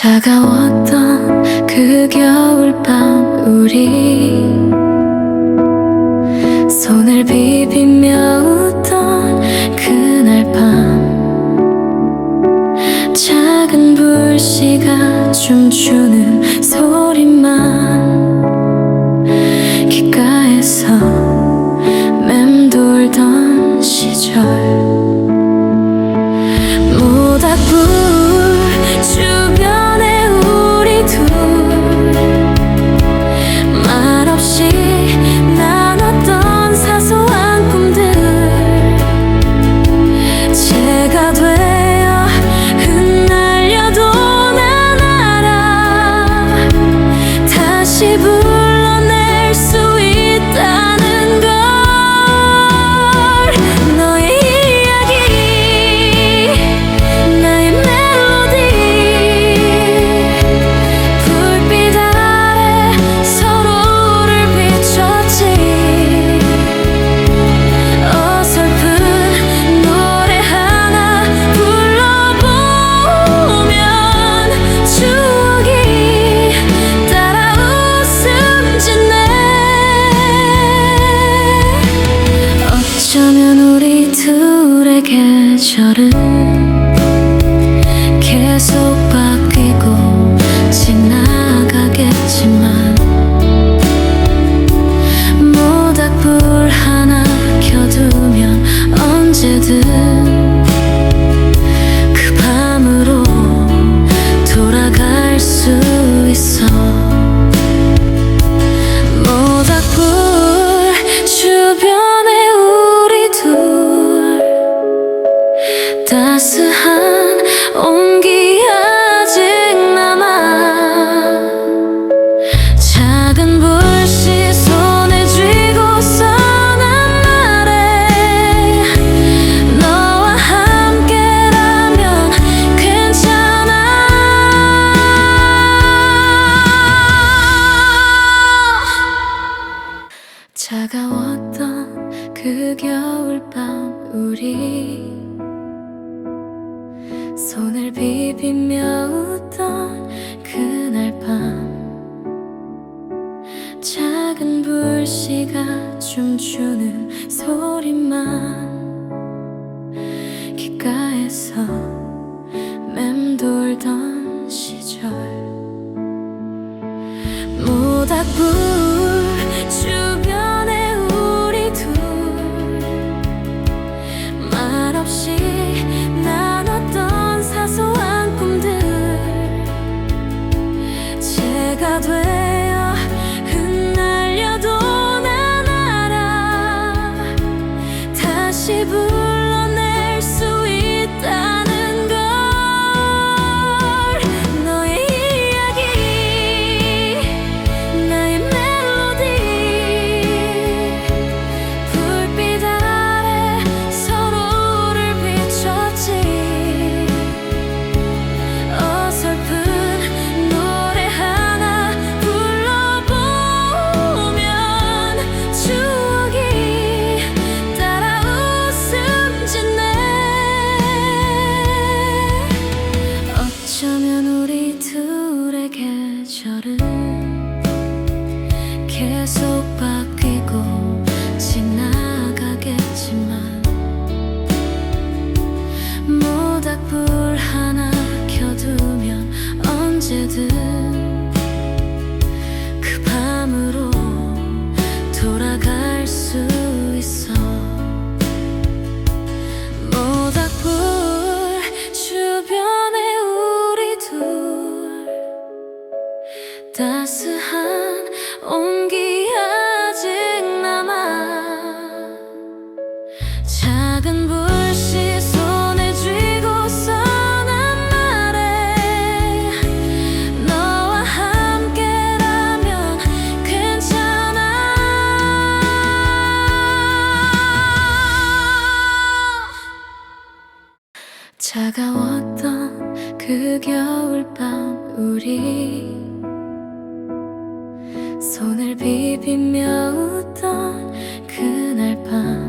차가웠던 그 겨울밤 우리 손을 비비며 웃던 그날 밤 작은 불씨가 춤추는 소리만 귓가에서 맴돌던 시절 모닥불 주변에 우리 둘 말없이 나눴던 사소한 꿈들 제가 되어 흩날려도 난 알아 다시 불러낼 수 있다는 걸 너의 이야기 나의 멜로디 불빛 아래 서로를 비췄지 어설픈 노래 하나 불러보면 추억이 따라 웃음 짓네 어쩌면 우리 둘의 계절은 계속 바뀌고 지나가겠지만 모닥불 하나 켜두면 언제든 그 밤으로 돌아갈 수 있어 모닥불 주변에 우리 둘 따스한 온기 아직 남아 작은 불씨 손에 쥐고서 난 말해 너와 함께라면 괜찮아 차가웠던 그 겨울밤 우리 손을 비비며 웃던 그날 밤 작은 불씨가 춤추는 소리만 귓가에서 맴돌던 시절 모닥불 주변에 우리 둘 말없이 나눴던 사소한 꿈들 제가 되어 흩날려도 난 알아 다시 불러낼 수 있다는 걸 너의 이야기 나의 멜로디 불빛 아래 서로를 비췄지 어설픈 노래 하나 불러보면 추억이 따라 웃음 짓네 어쩌면 우리 둘의 계절은 계속 바뀌고 지나가겠지만 모닥불 하나 켜두면 언제든 그 밤으로 돌아갈 수 있어 모닥불 주변에 우리 둘 따스한 온기 아직 남아 작은 불씨 손에 쥐고서 난 말해 너와 함께라면 괜찮아 차가웠던 그 겨울밤 우리 손을 비비며 웃던 그날 밤